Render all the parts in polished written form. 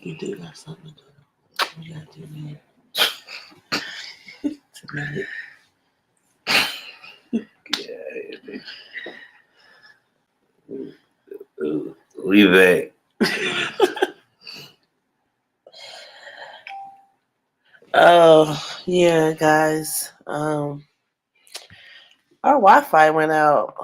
You do got something to do. You gotta do that tonight. Yeah. We back. Oh yeah, guys. Our Wi-Fi went out.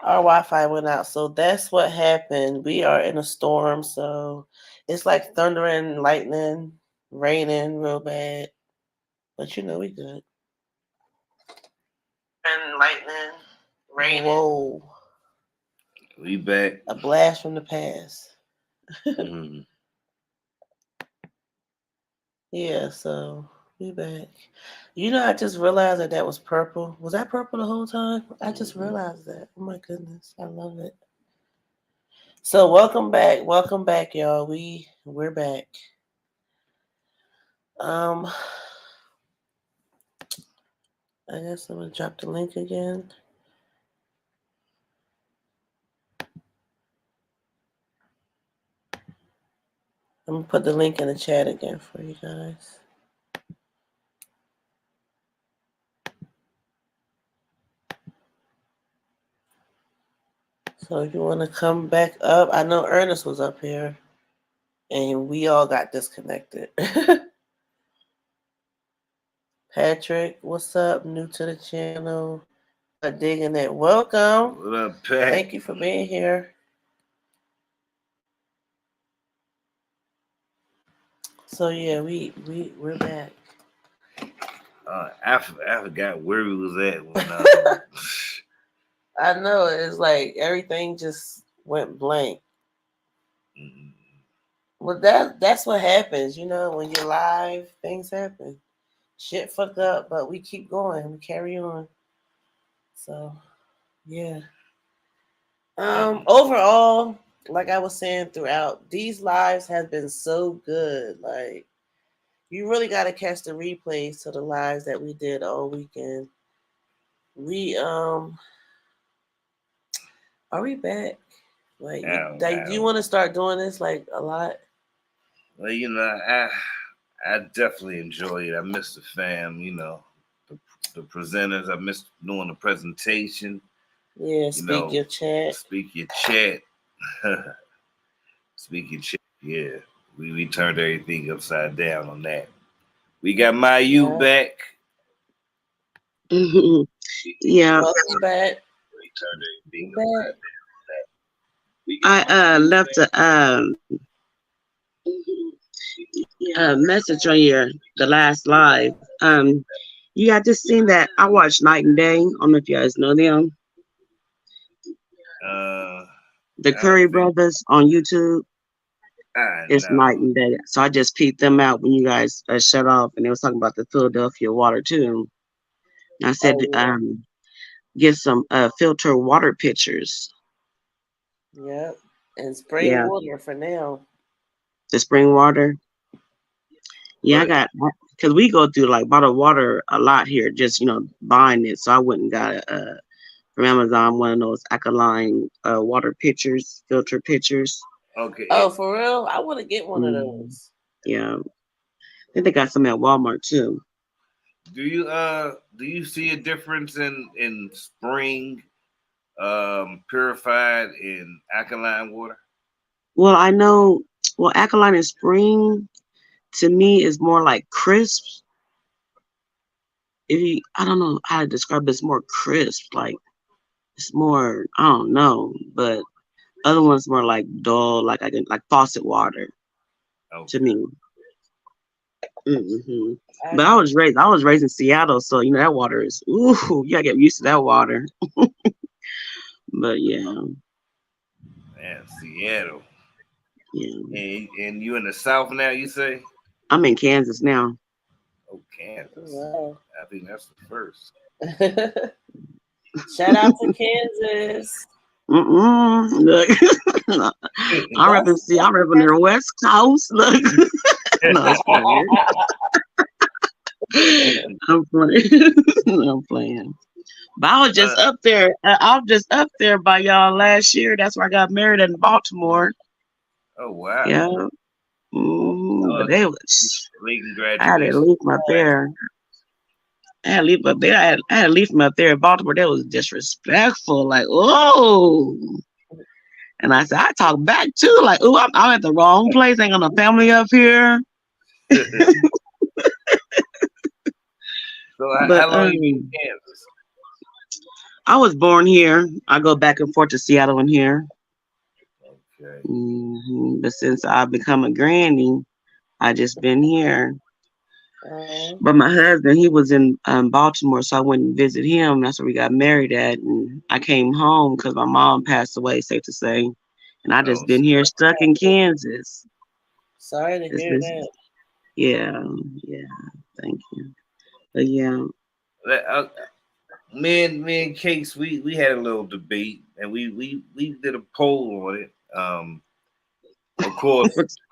Our Wi-Fi went out, so that's what happened. We are in a storm, so it's like thundering, lightning, raining real bad. But you know we good. And lightning, raining. Whoa. We back. A blast from the past. Mm. Yeah, so we back. You know, I just realized that was purple. Was that purple the whole time? I just realized that. Oh my goodness, I love it. So welcome back, y'all. We're back. Um, I guess I'm gonna drop the link again. I'm gonna put the link in the chat again for you guys. So if you want to come back up, I know Ernest was up here, and we all got disconnected. Patrick, what's up? New to the channel. Digging it. Welcome. What up, Pat? Thank you for being here. So yeah, we're back. I forgot where we was at when I know it's like everything just went blank. Well, that's what happens, you know, when you're live, things happen. Shit fuck up, but we keep going. We carry on. So, yeah. Overall, like I was saying throughout, these lives have been so good. Like, you really got to catch the replays to the lives that we did all weekend. We are we back? Like, do you want to start doing this like a lot? Well, you know, I definitely enjoy it. I miss the fam, you know, the presenters. I miss doing the presentation. Yeah, speak your chat. Speak your chat. Speak your chat. Yeah, we turned everything upside down on that. We got Mayu back. Yeah. Welcome back. We turned everything upside down. I left a message on the last live. You guys just seen that? I watched Night and Day. I don't know if you guys know them. The Curry Brothers on YouTube. It's Night and Day. So I just peeped them out when you guys shut off, and they was talking about the Philadelphia water too. And I said, get some filter water pitchers. Yep, and spring water for now. The spring water. Yeah, I got, because we go through like bottled water a lot here, just, you know, buying it. So I went and got from Amazon one of those alkaline water pitchers, filter pitchers. Okay. Oh, for real? I want to get one of those. Yeah. I think they got some at Walmart too. Do you see a difference in spring purified in alkaline water? Well, I know, alkaline in spring to me is more like crisp. I don't know how to describe it. It's more crisp, like it's more, I don't know, but other ones more like dull, like faucet water to me. But I was raised in Seattle, so you know that water is you gotta get used to that water. But yeah. Man, Seattle. Yeah. And you in the South now, you say? I'm in Kansas now. Oh, Kansas. Wow. I think that's the first. Shout out to Kansas. Look, I'm repping their West Coast. Look, no, it's funny. I'm playing. I'm playing. But I was just up there. I was just up there by y'all last year. That's where I got married in Baltimore. Oh wow. Yeah. But they was, Late I had to congratulations. leave them up there. I had to leave them up there. I had to leave them up there in Baltimore. They was disrespectful. Like, oh. And I said, I talk back too. Like, oh, I'm at the wrong place. Ain't got no family up here. So But how long you been in Kansas? I was born here. I go back and forth to Seattle and here. Okay. But since I've become a granny, I just been here. Oh, But my husband, he was in Baltimore, so I went and visit him. That's where we got married at. And I came home because my mom passed away, safe to say. And I just Oh, been here stuck in Kansas. sorry to It's hear been, that. yeah, yeah. Thank you. But yeah, me and Case, we had a little debate, and we did a poll on it. Of course,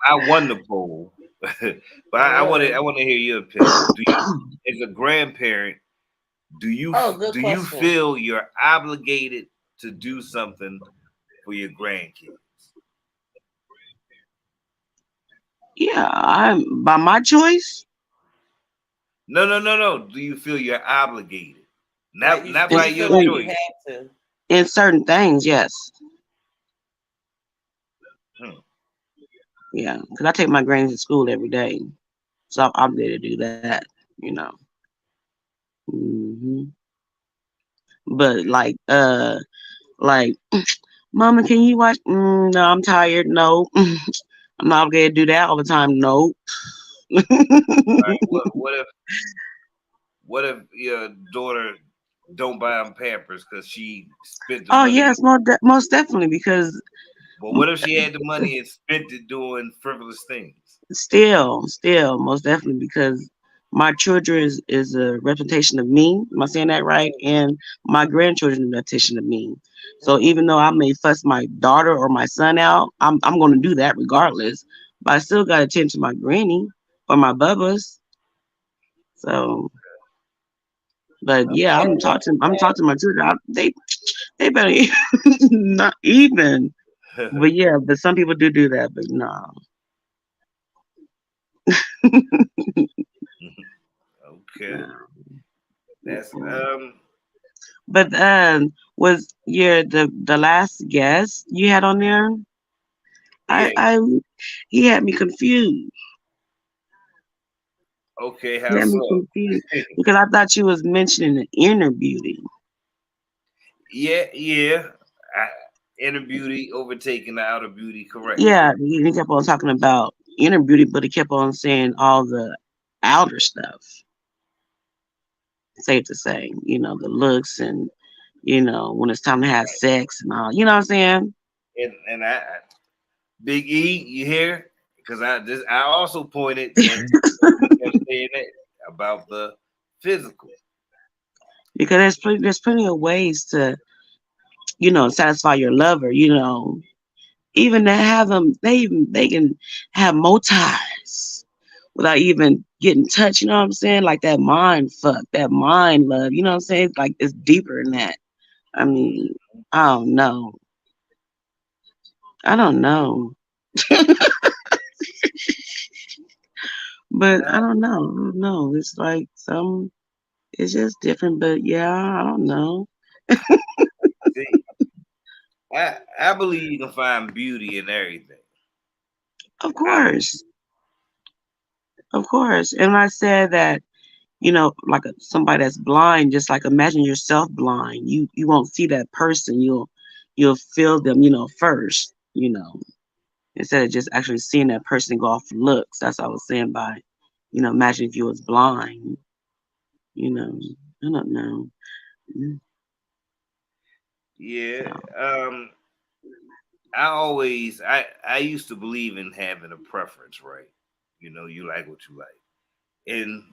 I won the poll, but I want to Really? I want to hear your opinion. Do you, as a grandparent, Oh, good do you question. feel you're obligated to do something for your grandkids? yeah. I'm by my choice. No, no, no, no. Do you feel you're obligated? Like Not did by you feel your like In, you choice. had to? in certain things, yes. Hmm. Yeah, because I take my grannies to school every day, so I'm obligated to do that. You know. hmm But Okay. like, Mama, can you watch? No, I'm tired. No, I'm not obligated to do that all the time. No. All right. What if your daughter don't buy them Pampers because she spent the Oh money? yes, most definitely. Because But what if she had the money and spent it doing frivolous things? still, most definitely, because my children is a representation of me. Am I saying that right? And my grandchildren is a representation of me. So Mm-hmm. even though I may fuss my daughter or my son out, I'm going to do that regardless. But I still got to attend to my granny or my bubbas. So, but yeah, I'm talking to my children. They better not even. But yeah, but some people do that. But no. Okay. No. That's Mm-mm. But was your the last guest you had on there? yeah. I he had me confused. Okay, He how had me so? confused because I thought you was mentioning the inner beauty. Yeah. I, inner beauty overtaking the outer beauty, correct. Yeah, he kept on talking about inner beauty, but he kept on saying all the outer stuff. Safe to say, the looks and when it's time to have sex and all. You know what I'm saying? And Big E, you hear? Because I also pointed and he kept saying that about the physical. Because there's plenty of ways to satisfy your lover. Even to have them, they can have more ties without even getting touched. You know what I'm saying? Like that mind fuck, that mind love. You know what I'm saying? Like it's deeper than that. I mean, I don't know. I don't know, but I Now, don't know. I don't know. It's like some. It's just different. But yeah, I don't know. see, I believe you can find beauty in everything. Of I believe. course, of course. And I said that like somebody that's blind, just like imagine yourself blind. You won't see that person. You'll feel them, first, instead of just actually seeing that person go off looks. That's what I was saying by, imagine if you was blind, you know. I don't know. Mm, Yeah. So I used to believe in having a preference, right? You like what you like. And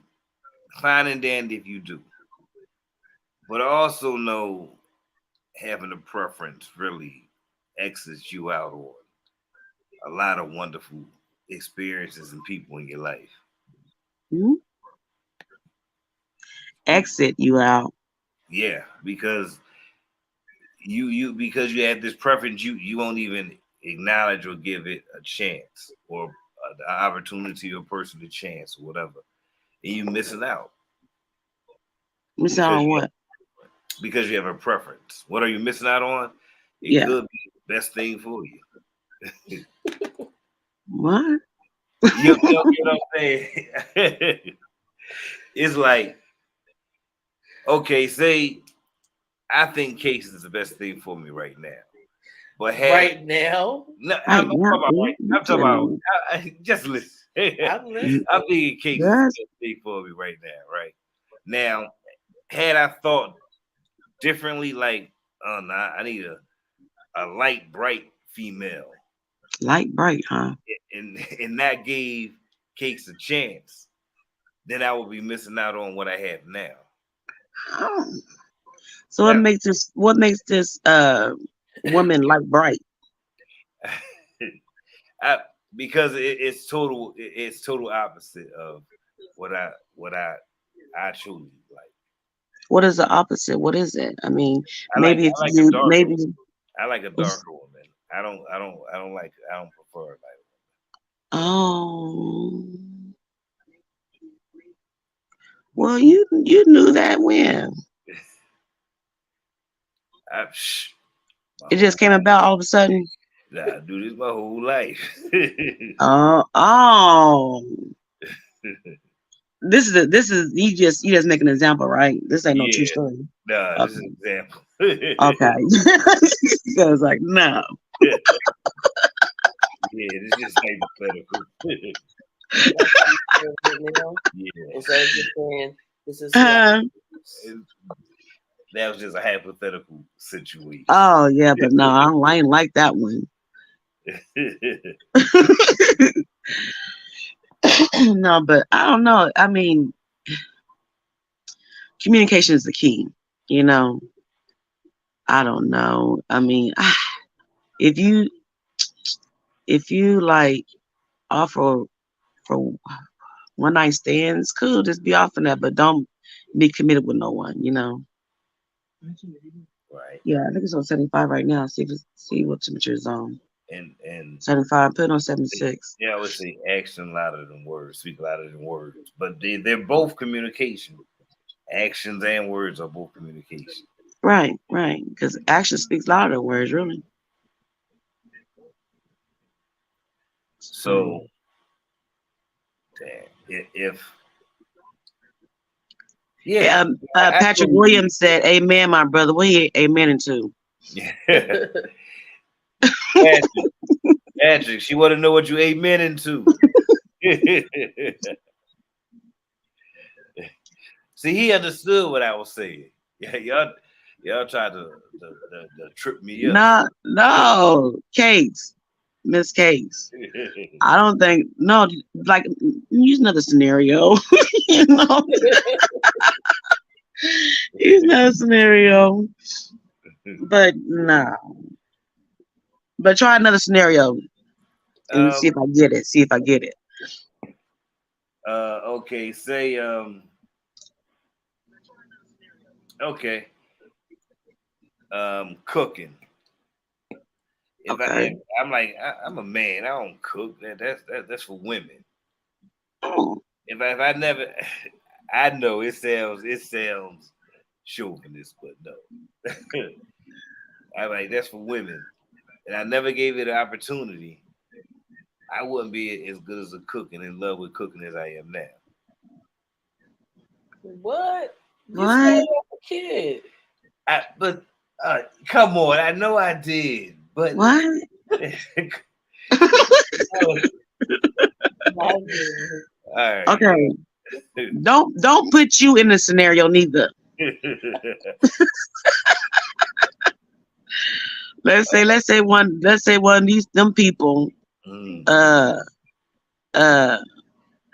fine and dandy if you do. But I also know having a preference really exits you out on a lot of wonderful experiences and people in your life. mhm. Exit you out. Yeah, because you have this preference, you won't even acknowledge or give it a chance or the opportunity or person to chance or whatever, and you missing out Miss out because on what? because you have a preference. What are you missing out on? It Yeah. could be the best thing for you. What? You know what I'm saying? It's like, okay, say I think case is the best thing for me right now. But Right now, no, Right I'm talking now, about right. I'm talking about. man. Just listen. I'm listening. I'm thinking case is Yes. the best thing for me right now. Right now, had I thought differently, like, oh no, I need a light, bright female, Light bright, huh? and that gave cakes a chance, then I would be missing out on what I have now. Oh. So Now, what makes this woman light bright? I, because it's total opposite of what I truly like. What is the opposite? What is it? I mean, maybe if I like a you darker maybe one. I like a darker woman. I don't prefer a light oh well you knew that when one. My it just whole came about all of a sudden. I do this my whole life. Oh, this is you just make an example, right? This ain't no true Yeah. story. Nah, this is Okay, an example. okay. I was like, no. Yeah, this is just hypothetical. That's how you feel right now. Yeah. Instead of just saying this is what. And that was just a hypothetical situation. Oh yeah, but no, I ain't like that one. No, but I don't know. I mean, communication is the key. You know, I don't know. I mean, if you like offer for one night stands, cool, just be offering that, but don't be committed with no one. You know. Right. Yeah, I think it's on 75 right now. See what temperature is on. And 75. Put it on 76. yeah, I would say action louder than words, speak louder than words. But they're both communication. Actions and words are both communication. Right, right. Because action speaks louder than words, really. So, So damn, if yeah, I Patrick told you. Williams said, "Amen, my brother." What he amen into? Yeah. Patrick, Patrick, she want to know what you amen into. See, he understood what I was saying. Yeah, y'all tried to trip me up. No, Cakes, Miss Cakes. I don't think no. Like, use another scenario. you know, use another scenario. But no. But try another scenario and see um, if I get it. See if I get it. okay, say okay, cooking. If Okay. I'm like I'm a man, I don't cook. That's for women. Oh, If I never, I know it sounds chauvinist, but no. I'm like that's for women, and I never gave it an opportunity. I wouldn't be as good as a cook and in love with cooking as I am now. What? You what? started off a kid. But come on, I know I did, but What? all My goodness. right. Okay. Don't put you in the scenario neither. Let's say one of these them people Mm. uh uh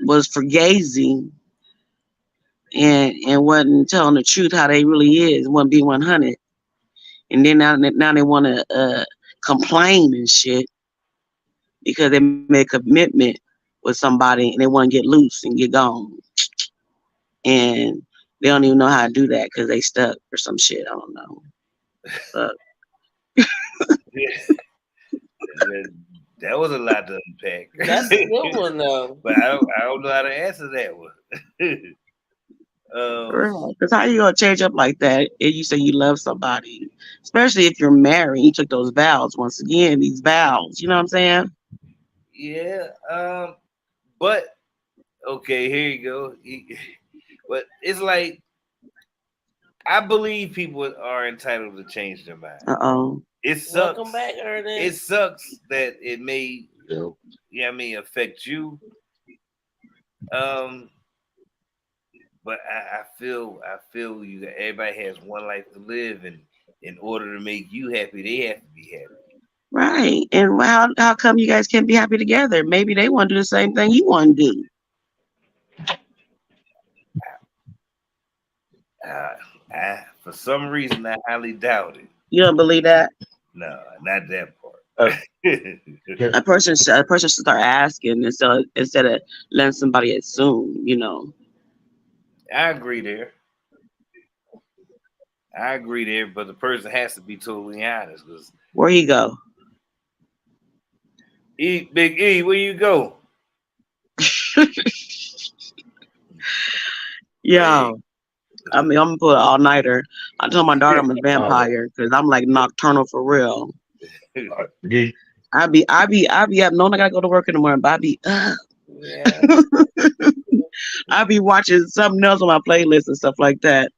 was forgazing and wasn't telling the truth how they really is, wasn't being 100. And then now they want to complain and shit because they made a commitment with somebody and they want to get loose and get gone. And they don't even know how to do that because they stuck or some shit. I don't know. But Yeah. That was a lot to unpack. That's a good one though. But I don't know how to answer that one. Because how you gonna change up like that if you say you love somebody, especially if you're married? You took those vows once again. These vows, you know what I'm saying? yeah. But okay, here you go. But it's like I believe people are entitled to change their mind. Oh. It Welcome sucks. back, It Ernest. sucks that it may, I mean, affect you. Um, but I feel you. Everybody has one life to live, and in order to make you happy, they have to be happy. Right. And how come you guys can't be happy together? Maybe they want to do the same thing you want to do. For some reason, I highly doubt it. You don't believe that? No, not that part. A person should start asking instead of letting somebody assume, I agree there. I agree there, but the person has to be totally honest. Because Where you go? Big E, where you go? Yo, I mean, I'm gonna put an all nighter. I told my daughter I'm a vampire because I'm like nocturnal for real. I be up. No, I gotta go to work in the morning, but I be up. Yeah. I be watching something else on my playlist and stuff like that.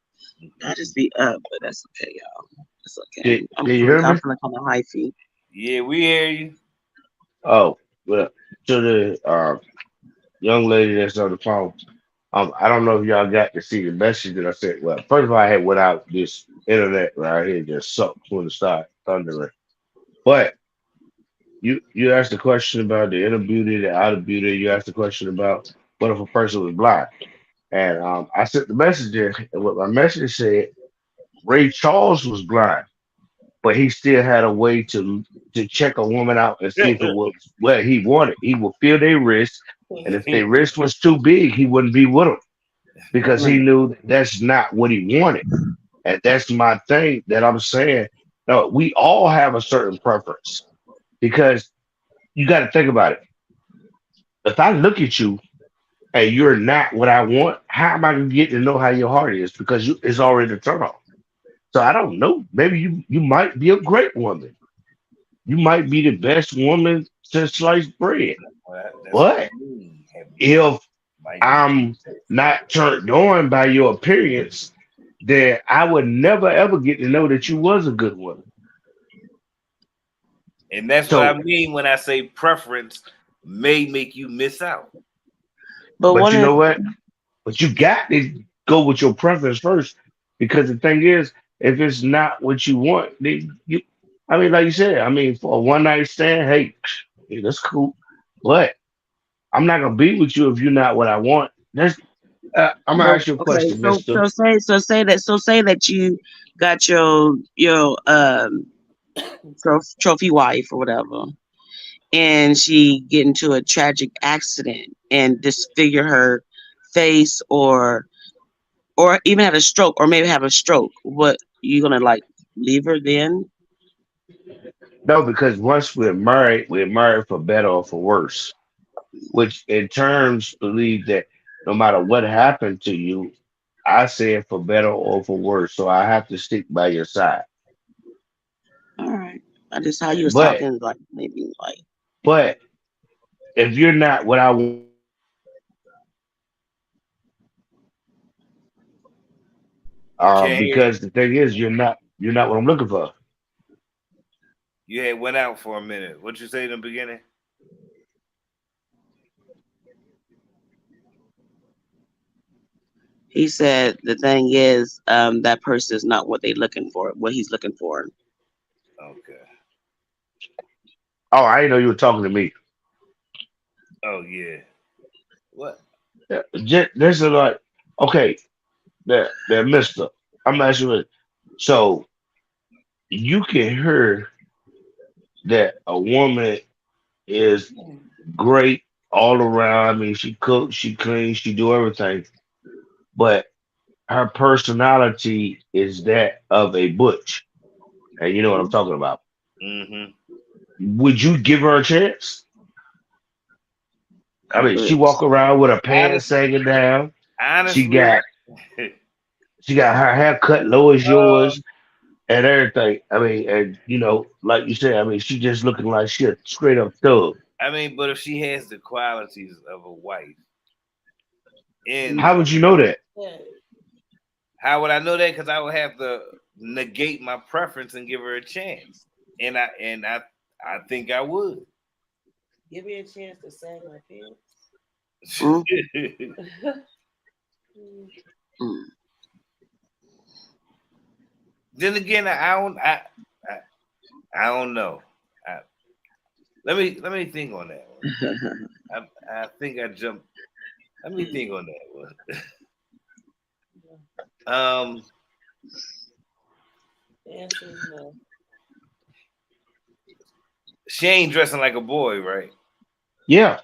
I just be up, but that's okay, y'all. It's okay. I'm feeling kind of hyphy. Yeah, we hear you. Oh, well, to the young lady that's on the phone, I don't know if y'all got to see the message that I sent. Well, first of all, I had went out this internet right here just sucked when it started thundering. But you asked the question about the inner beauty, the outer beauty. You asked the question about what if a person was blind, and I sent the message there, and what my message said, Ray Charles was blind, but he still had a way to check a woman out and see if it was what he wanted. He would feel their wrist, and if their wrist was too big, he wouldn't be with them because he knew that's not what he wanted. And that's my thing that I'm saying. No, we all have a certain preference because you got to think about it. If I look at you and you're not what I want, how am I going to get to know how your heart is? Because it's already a turn off. So I don't know. Maybe you might be a great woman. You might be the best woman to slice bread. But if I'm not turned on by your appearance, then I would never ever get to know that you was a good woman. And that's what I mean when I say preference may make you miss out. But you know what? But you got to go with your preference first, because the thing is, if it's not what you want, then I mean, like you said, I mean, for a one night stand, hey, yeah, that's cool. But I'm not gonna be with you if you're not what I want. I'm gonna ask you a Okay, question, Mister. say that you got your trophy wife or whatever, and she get into a tragic accident and disfigure her face, or even had a stroke, or maybe have a stroke. What, you gonna like leave her then? No, because once we're married for better or for worse. Which in terms believe that no matter what happened to you, I say it for better or for worse. So I have to stick by your side. All right. I just how you was But talking, like maybe like. but if you're not what I want, Can't hear because the thing is you're not what I'm looking for. you had went out for a minute. What you say in the beginning? He said the thing is, that person is not what they looking for, what he's looking for. Okay. Oh, I didn't know you were talking to me. Oh yeah. What? This is like, okay, that Mister. I'm asking you. So you can hear that a woman is great all around. I mean, she cooks, she cleans, she do everything, but her personality is that of a butch, and you know what I'm talking about. Mm-hmm. would you give her a chance? I mean, she But walk around with her pants Honestly, sagging down. She honestly, got she got her hair cut low as yours um, and everything. I mean, and like you said, I mean, she just looking like she a straight up thug. I mean, but if she has the qualities of a wife, You and How would just you know that? said, how would I know that? Because I would have to negate my preference and give her a chance, and I think I would. give me a chance to sag my pants. mm, mm. Then again, I, I don't know. I, let me think on that one. I think I jumped. Let me think on that one. Um, The answer is no. she ain't dressing like a boy, right? Yeah,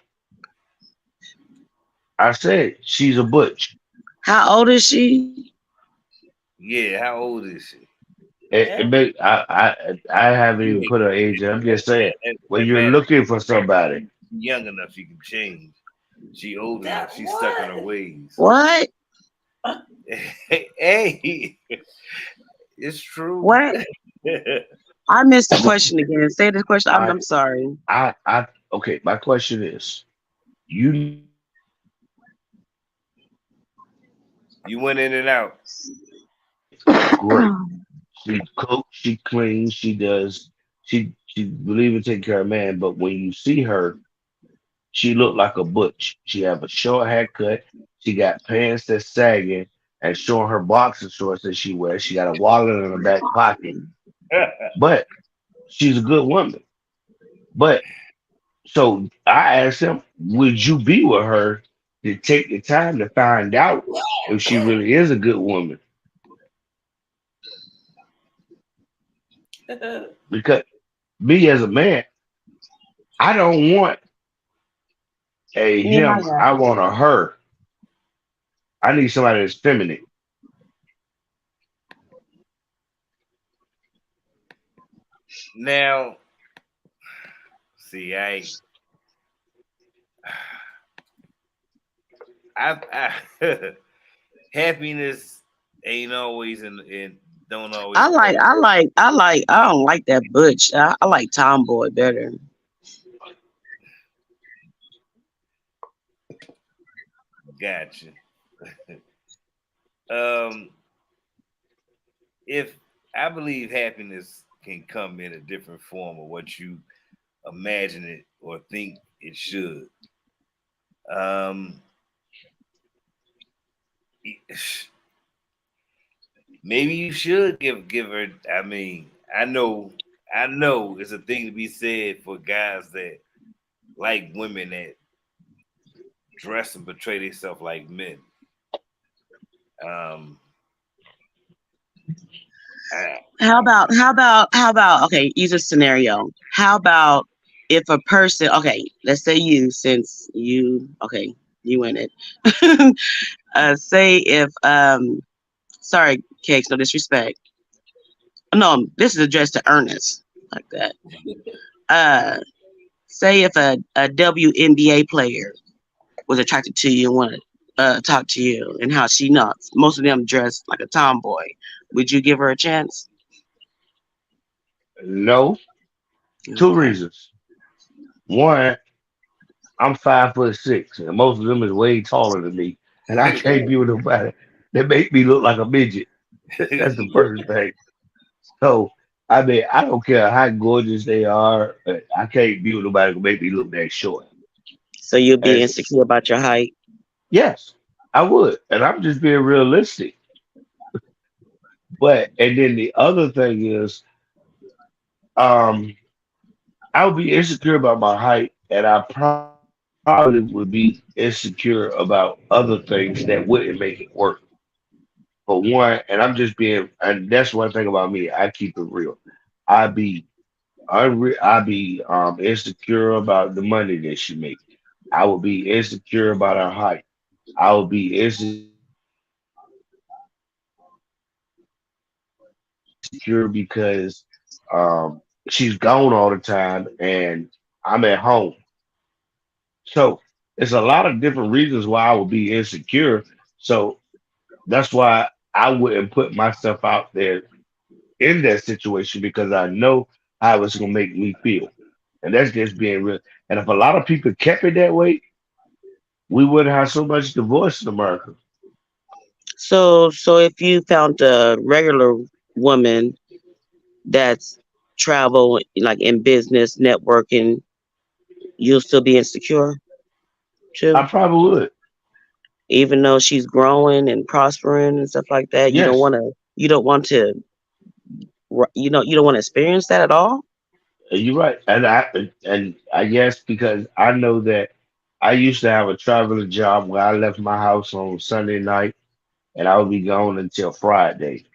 I said she's a butch. How old is she? Yeah. How old is she? Yeah. I haven't You even ain't put her age in. I'm just saying when that you're matter. looking for somebody, She young enough, she can change. She old enough, That she's stuck in her what? ways. What? Hey, it's true. What? I missed the question again. Say the question. I'm, I, I'm sorry. okay. My question is, you know her well. You went in and out. Great. She cooks, she cleans, she does. She believe in taking care of man. But when you see her, she look like a butch. She have a short haircut. She got pants that's sagging and showing her boxer shorts that she wears. She got a wallet in her back pocket. But she's a good woman. But so I asked him, would you be with her to take the time to find out if she really is a good woman? Because me as a man, I don't want a Yeah, I him. got I want a her. I need somebody that's feminine. Now, see, I happiness ain't always in don't always come. I don't like that butch. I like tomboy better. Gotcha. Um, if I believe happiness can come in a different form of what you imagine it or think it should. Um, maybe you should give her. I mean, I know it's a thing to be said for guys that like women that dress and portray themselves like men. Um, I, How about okay, use a scenario. How about if a person okay, let's say you since you okay, you in it. Say if sorry, cakes, no disrespect. No, this is addressed to Ernest like that. Uh say if a WNBA player was attracted to you and wanted to talk to you and how she nuts. Most of them dress like a tomboy. Would you give her a chance? No, two Okay. reasons. One, I'm 5'6", and most of them is way taller than me, and I can't be with nobody that make me look like a midget. That's the first thing. So I mean, I don't care how gorgeous they are, but I can't be with nobody who make me look that short. So you'll be And insecure about your height. yes, I would, and I'm just being realistic. But and then the other thing is, um, I would be insecure about my height, and I probably would be insecure about other things that wouldn't make it work. For one, and I'm just being, and that's one thing about me. I keep it real. I be I be insecure about the money that she make. I would be insecure about her height. I would be insecure because um she might not be she's gone all the time, and I'm at home. So it's a lot of different reasons why I would be insecure. So that's why I wouldn't put myself out there in that situation because I know how it's gonna make me feel. And that's just being real. And if a lot of people kept it that way, we wouldn't have so much divorce in America. So if you found a regular woman that's travel like in business networking, you'll still be insecure I too, probably would. even though she's growing and prospering and stuff like that. You don't Yes. want to. You don't want to. You don't want to experience that at all. You're right. And I guess because I know that I used to have a traveling job where I left my house on Sunday night and I would be gone until Friday.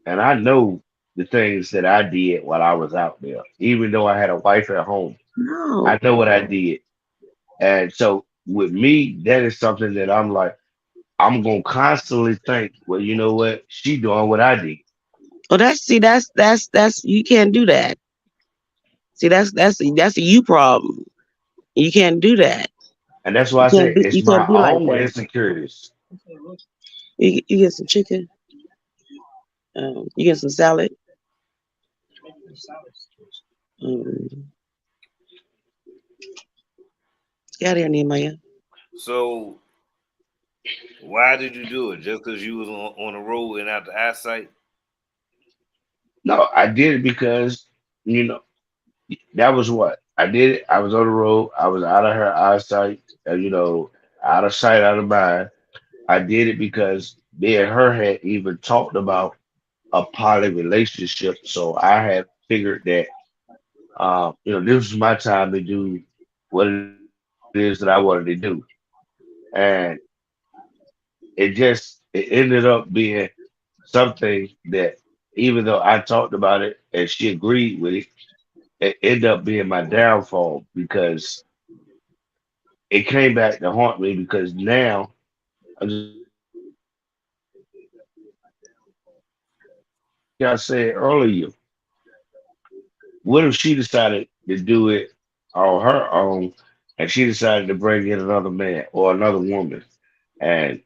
And I know the things that I did while I was out there, even though I had a wife at home. I No. know what I did. And so with me, that is something that I'm like, I'm gonna constantly think, well, you know what? She doing what I did. Well, that's you can't do that. See, that's a you problem. You can't do that. And that's why I say You it's can't my be like own that. insecurities. You get some chicken. You get some salad. Um, get out of here, Nehemiah. So why did you do it? Just because you was on the road and out the eyesight? No, I did it because, you know, that was what I did. It. I was on the road. I was out of her eyesight. Out of sight, out of mind. I did it because me and her had even talked about a poly relationship. So I had figured that, this was my time to do what it is that I wanted to do, and it ended up being something that even though I talked about it and she agreed with it, it ended up being my downfall because it came back to haunt me because now I'm just like I said earlier, what if she decided to do it on her own and she decided to bring in another man or another woman and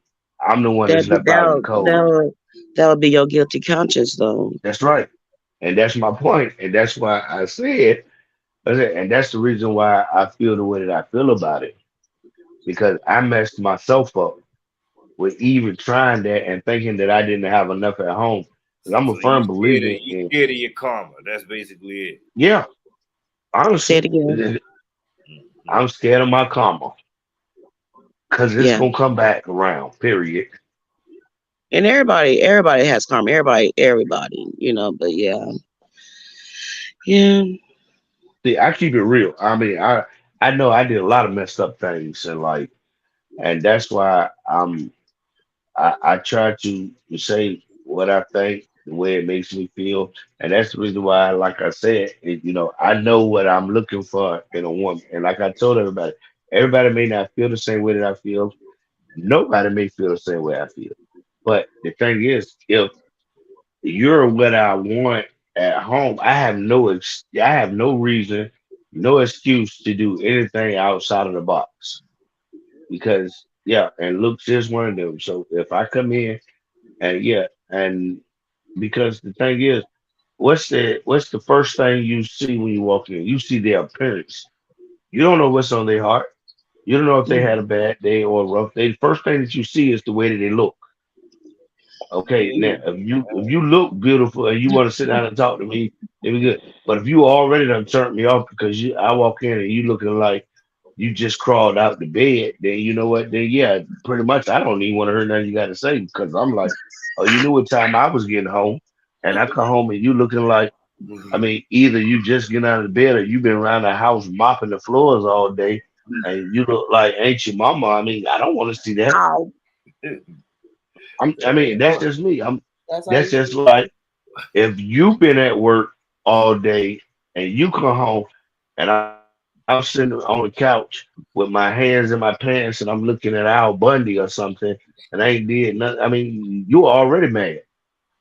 I'm the one That that's left out in the cold. that would be your guilty conscience, though. That's right. And that's my point. And that's why I said, and that's the reason why I feel the way that I feel about it. Because I messed myself up with even trying that and thinking that I didn't have enough at home. Because I'm a So you firm scared of believer you in, scared of your karma. That's basically it. yeah, Say it honestly, again. Mhm. I'm scared of my karma because it's Yeah. gonna come back around. Period. And everybody has karma. Everybody. But yeah, yeah. See, I keep it real. I mean, I know I did a lot of messed up things in life, and that's why I try to say what I think, the way it makes me feel, and that's the reason why, like I said, I know what I'm looking for in a woman, and like I told everybody may not feel the same way that I feel. Nobody may feel the same way I feel. But the thing is, if you're what I want at home, I have no reason, no excuse to do anything outside of the box because yeah, and looks is one of them. So if I come in and yeah, and because the thing is, what's the first thing you see when you walk in? You see their appearance. You don't know what's on their heart. You don't know if they had a Mm. bad day or a rough day. The first thing that you see is the way that they look. Okay, now if you look beautiful and you want to sit down and talk to me, it'd be good. But if you already done turned me off because I walk in and you looking like you just crawled out the bed, then you know what? Then yeah, pretty much I don't even want to hear nothing you got to say because I'm like, oh, you knew what time I was getting home, and I come home and you looking like, I Mhm. mean, either you just get out of the bed or you've been around the house mopping the floors all day, and you look like ain't your mama. I mean, I don't want to see that. Ow. I mean, that's just me. That's all That's you just see. like if you've been at work all day and you come home and I'm sitting on the couch with my hands in my pants and I'm looking at Al Bundy or something and I ain't did nothing. I mean, you already mad.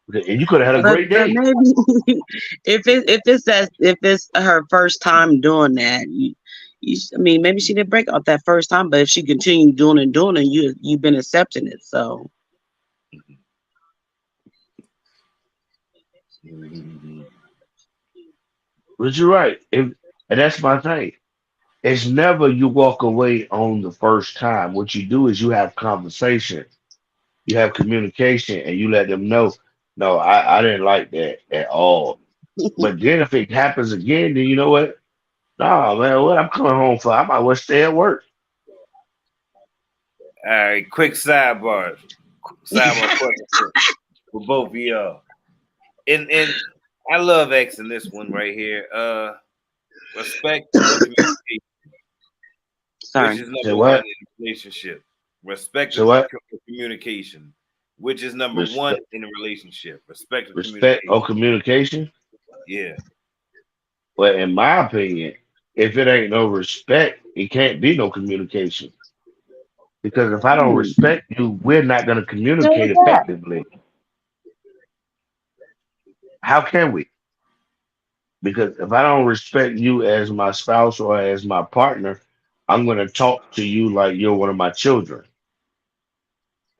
And you could have had a But great but day. maybe if it's her first time doing that, I mean maybe she did break out that first time, but if she continued doing it, you've been accepting it. So Mhm. But you're right. And that's my thing. It's never you walk away on the first time. What you do is you have conversation, you have communication, and you let them know, no, I didn't like that at all. But then if it happens again, then you know what? Nah, man, what I'm coming home for? I might well stay at work. All right, quick sidebar question for both of y'all. And I love asking this one right here. Respect or communication, which sorry. is Say number one what? in a relationship. Respect Say or what? communication, which is number one Respect, in a relationship. Respect or respect or communication. communication. Yeah. But in my opinion, if it ain't no respect, it can't be no communication. Because if I don't Hmm. respect you, we're not going to So communicate what's that? effectively. How can we? Because if I don't respect you as my spouse or as my partner, I'm going to talk to you like you're one of my children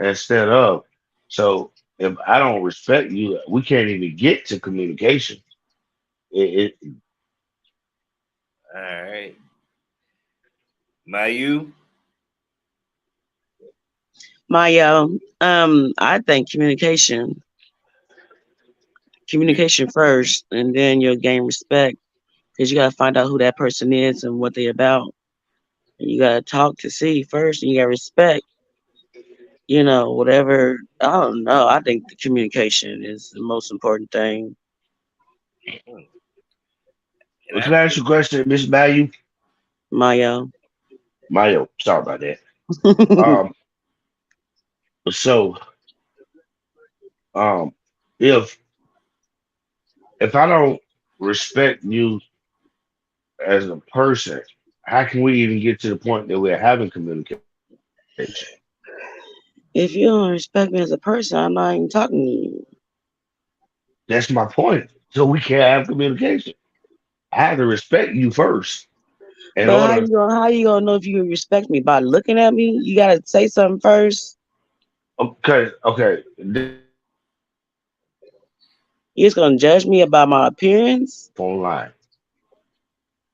instead of. So if I don't respect you, we can't even get to communication. It All right. Mayu. My I think communication first, and then you'll gain respect because you gotta find out who that person is and what they about. And you gotta talk to see first, and you gotta respect. Whatever. I don't know. I think the communication is the most important thing. And can I ask you a question, Miss Value? My Mayo, sorry about that. Um, so um, if I don't respect you as a person, how can we even get to the point that we're having communication? If you don't respect me as a person, I'm not even talking to you. That's my point. So we can't have communication. I have to respect you first in But how order. you gonna how you gonna know if you respect me by looking at me? You gotta say something first. Okay, this is my wife online. You're just gonna judge me about my appearance.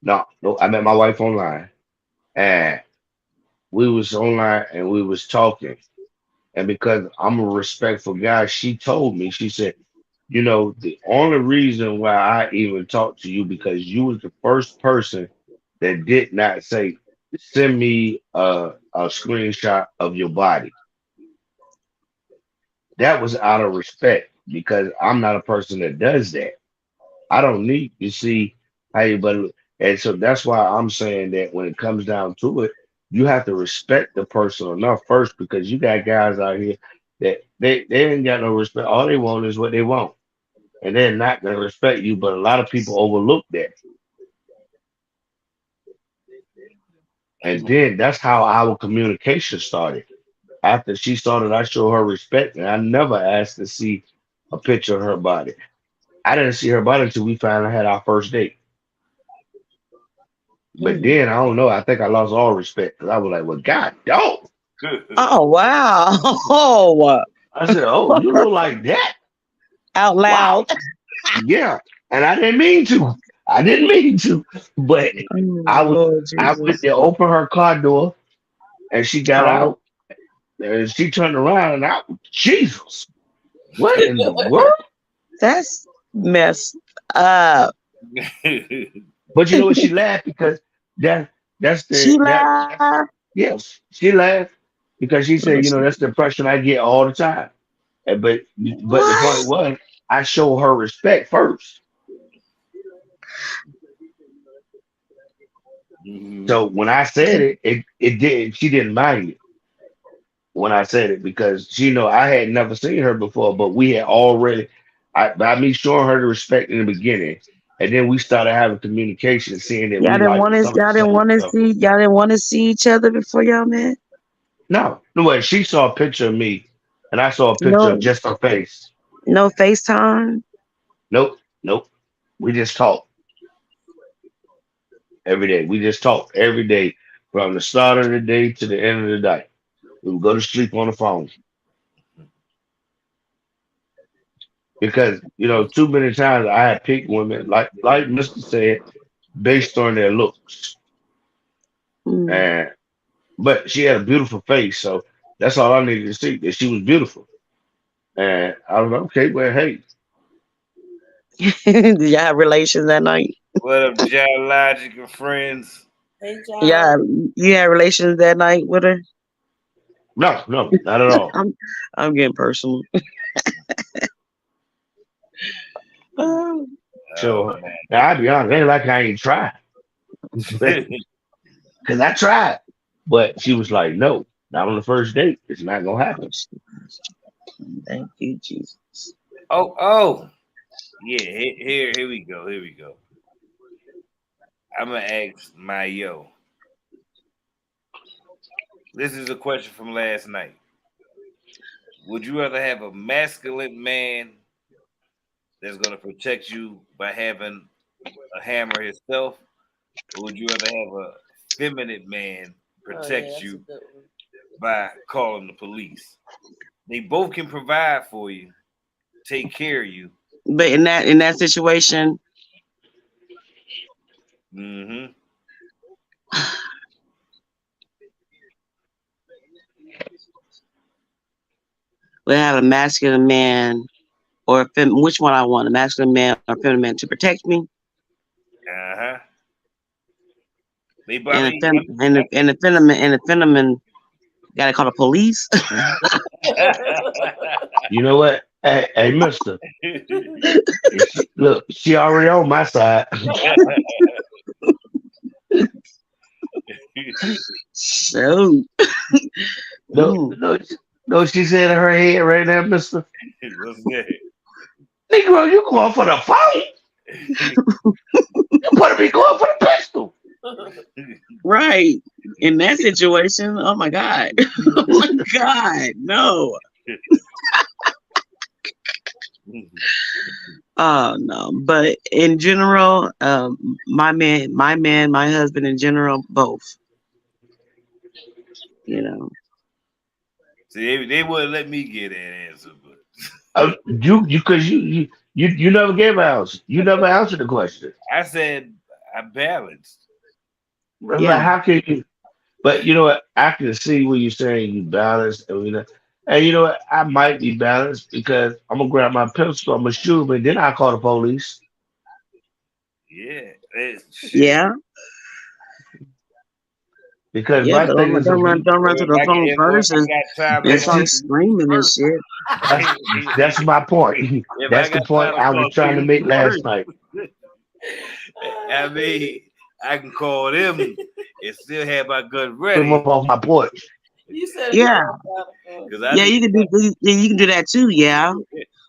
No, no, I met my wife online, and we was online and we was talking. And because I'm a respectful guy, she told me, she said, the only reason why I even talked to you because you was the first person that did not say, send me a screenshot of your body. That was out of respect because I'm not a person that does that. I don't need to see how you but and so that's why I'm saying that when it comes down to it, you have to respect the person enough first because you got guys out here that they ain't got no respect. All they want is what they want. And they're not gonna respect you, but a lot of people overlook that. And then that's how our communication started. After she started, I showed her respect and I never asked to see a picture of her body. I didn't see her body until we finally had our first date. But Hmm. then I don't know. I think I lost all respect because I was like, "Well, God, dog." Oh wow! I said, "Oh, you look like that? Out Wow, loud. yeah." And I didn't mean to. I didn't mean to. But Oh, I was. Lord I went Jesus. to open her car door, and she got Oh, out, and she turned around, and I, Jesus, what in the world? that's messed up. But you know what? She laughed because that that's She the that laughed. yes, she laughed because she Oh, said, that's the impression I get all the time. But the point what? was, I show her respect first. Mhm. So when I said it, it did. She didn't mind it when I said it because she know I had never seen her before, but we had already. By me showing her the respect in the beginning, and then we started having communication, seeing that we like some of the same stuff. Y'all didn't want to see each other before y'all met. No, no way. She saw a picture of me, and I saw a picture of No, just her face. No FaceTime. Nope, nope. We just talk every day. We just talk every day from the start of the day to the end of the night. We would go to sleep on the phone because too many times I had picked women like Mister said based on their looks, Mm. and but she had a beautiful face, so that's all I needed to see that she was beautiful. And I was like, okay, well, hey, Did y'all have relations that night? What up, geological friends? Hey, John. Yeah, you had relations that night with her. no, no, not at all. I'm I'm getting personal. Oh, Oh So now I'll be honest, ain't like I ain't tried man. because I tried, but she was like, no, not on the first date. It's not gonna happen. thank you, Jesus. oh. Yeah, here we go. Here we go. I'm gonna ask my yo. This is a question from last night. Would you rather have a masculine man that's gonna protect you by having a hammer himself, or would you rather have a feminine man Oh yeah, protect that's a you good one. by calling the police? They both can provide for you, take care of you. But in that situation, Mm-hmm. we have a masculine man or which one I want, a masculine man or a feminine man to protect me, Uh-huh. They and a probably fem and the feminine gotta call the police. You know what? Hey, Mister, look, she already on my side. So, No, mm. no, no. She said in her head right now, Mister What's that? Negro, you going for the phone? You better be going for the pistol. Right. In that situation, oh my God. Oh my God. No. Oh no. But in general, my husband in general, both, you know. See, they wouldn't let me get that answer, but Because you never gave an answer. You never answered the question. I said I balanced. But Yeah. how can you? But you know what? I can see what you're saying. You balanced, and you know what? I might be balanced because I'm gonna grab my pistol, I'm gonna shoot him, and then I call the police. Yeah, shit. Yeah. Because Yeah. my But thing is, don't run to the phone If first I got time to and call start see, the screaming and police shit. that's first, that's my point. if I That's the got time point to I call was the trying to make police last first, night. I mean, I can call them and still have my gun Put him ready. up off my porch. You said if you Yeah. got time for Because I Yeah, be you can do that too, yeah.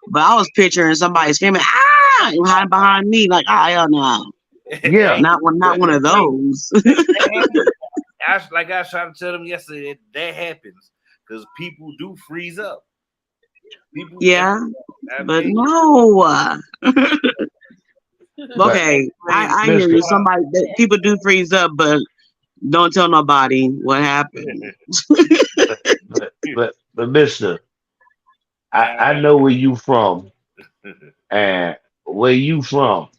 But I was picturing somebody screaming, ah, and hiding behind me, like, ah, hell no. Yeah, Not but one of wait, those. that happens. Like I was trying to tell them yesterday, that happens because people do freeze up. People, Yeah, I but mean, no. but Okay, I hear Mister, you. People do freeze up, but don't tell nobody what happened. but Mister, I know where you from, and where you from.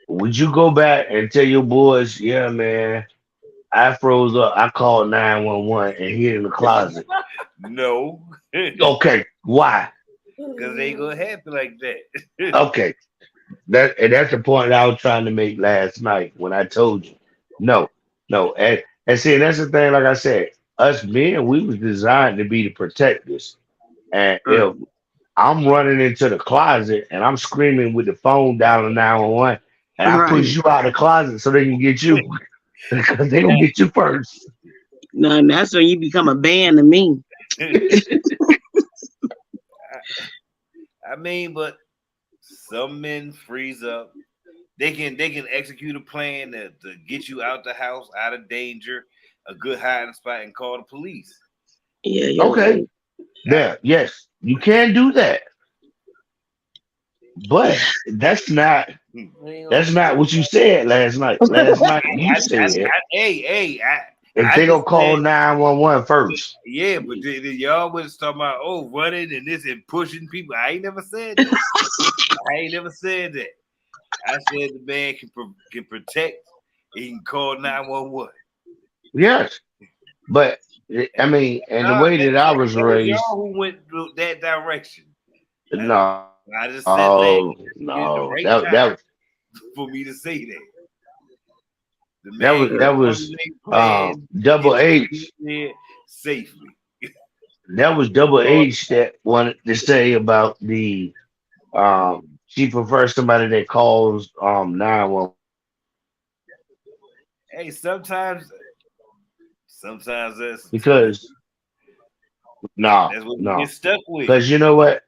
Would you go back and tell your boys, yeah, man, I froze up. I called 911 and hid in the closet. no, because Okay, why? they ain't gonna happen like that. Okay, that's the point I was trying to make last night when I told you, no, no, and see, that's the thing. Like I said, us men, we was designed to be the protectors, and if Right. I'm running into the closet and I'm screaming with the phone down on 911, and I push Right. you out of the closet so they can get you because they gonna get you first. No, and that's when you become a band to me. I mean, but some men freeze up. They can execute a plan to get you out the house, out of danger, a good hiding spot, and call the police. Yeah, you're Okay, right. I, there, yes, you can do that. But Hmm. that's not what you said last night. Last night you said Hey, if I they gonna just call said, 911 first. yeah, but then y'all was talking about running and this and pushing people. I ain't never said that. I ain't never said that. I said the man can protect. He can call 911. Yes. But I mean, and the Nah, way that I was that was raised, y'all who went that direction. I, I just said last no, is the no, right that time that for me to say that. The that man was can that come and was make plans, double get you H. there safely. That was double H that wanted to say about the she prefers somebody that calls 911 Hey, sometimes because no, that's what you get no, stuck with. because you know what,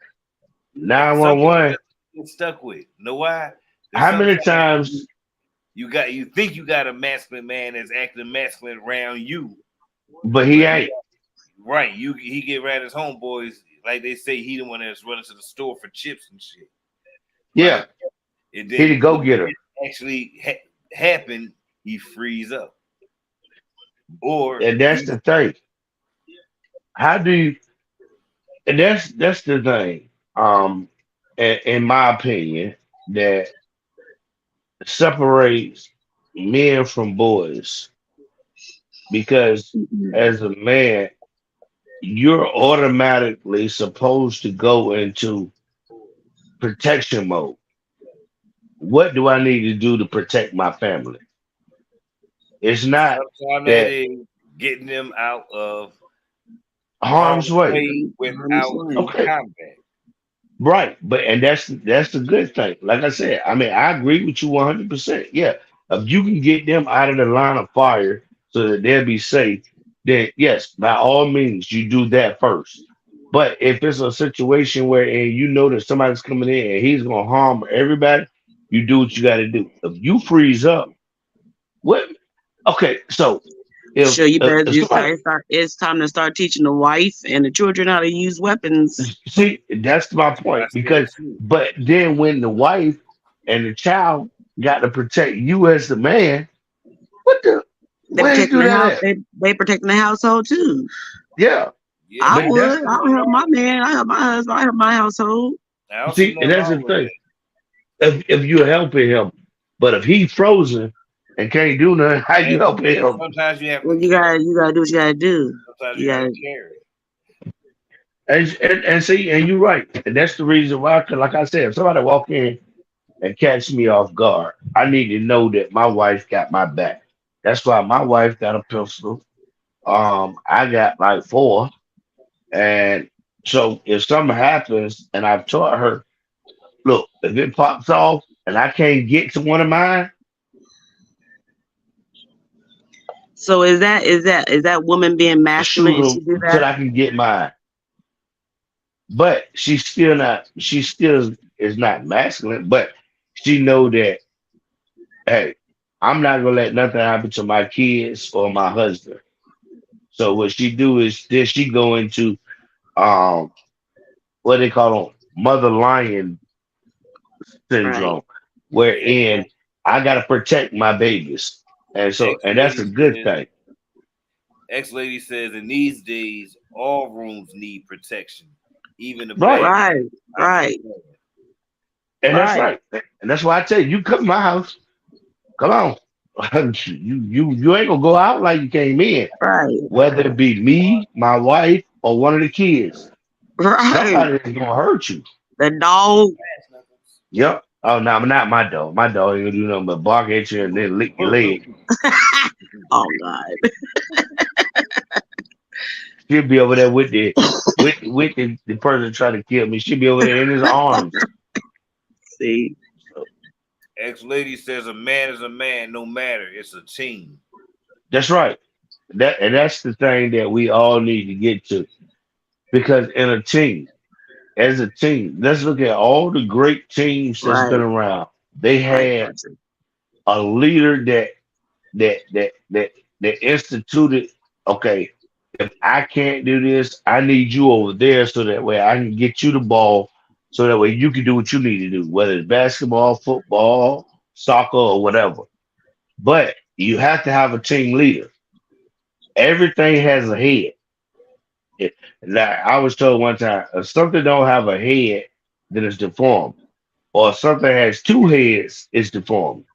Sometimes 911. that's what you get stuck with. Know why? Because How many sometimes times? you think you got a masculine man that's acting masculine around you, But he but he ain't. right. He get around his homeboys like they say he the one that's running to the store for chips and shit, Yeah, right? And he the then go when getter it actually happen, he frees up, or and that's he the thing. How do you? And that's the thing. In my opinion, that separates men from boys because as a man, you're automatically supposed to go into protection mode. What do I need to do to protect my family? It's not sometimes that that is getting them out of harm's harm's way. way Harmless without way. any Okay, combat. right, but and that's the good thing. Like I said, I mean, I agree with you 100%. Yeah, if you can get them out of the line of fire so that they'll be safe, then yes, by all means, you do that first. But if it's a situation where and you know that somebody's coming in and he's gonna harm everybody, you do what you got to do. If you freeze up, what? Okay, so Sure, you better if just somebody start. It's time to start teaching the wife and the children how to use weapons. see, that's my That's what I point. said Because, too. but then when the wife and the child got to protect you as the man, what the, They where you protecting do the that house. at? They protecting the household too. Yeah, Yeah, I but but that's would. also I know would help my y'all. man. I help my husband. I help my household. I also see, know and that's the all of thing. that. If you're helping him, but if he's frozen and can't do nothing, how you helping And him? sometimes you have to Well, carry. you gotta do what you gotta do. Sometimes You you got to gotta. carry. And see, and you're right, and that's the reason why. 'Cause like I said, if somebody walk in and catch me off guard, I need to know that my wife got my back. That's why my wife got a pistol. I got like four. And so if something happens and I've taught her, look, if it pops off and I can't get to one of mine, So is that woman being masculine shoot if she them do until that? I can get mine. But she still is not masculine, but she know that, hey, I'm not gonna let nothing happen to my kids or my husband. So what she do is then she go into um what they call them mother lion Right. syndrome, wherein I gotta protect my babies. Ex And that's a lady good says. thing. Ex lady says. In these days, all rooms need protection, even the Right. bathroom. Right. I Right. understand. And that's Right. right. And that's why I tell you, you come to my house, come on. You ain't gonna go out like you came in, Right. whether it be me, my wife, or one of the kids. Right. Somebody is gonna hurt you. The dog. Yep. Oh no, not my dog. My dog ain't gonna do nothing but bark at you and then lick your leg. Oh God. She'll be over there with the person trying to kill me. She'll be over there in his arms. See. So Ex lady says a man is a man, no matter. It's a team. that's right. That's the thing that we all need to get to. Because in a team, as a team, let's look at all the great teams that's been Right. around. They Right. had Gotcha. a leader that that that that instituted, okay, if I can't do this, I need you over there so that way I can get you the ball so that way you can do what you need to do, whether it's basketball, football, soccer, or whatever. But you have to have a team leader. Everything has a head. Like I was told one time, if something don't have a head, then it's deformed. Or if something has two heads, it's deformed.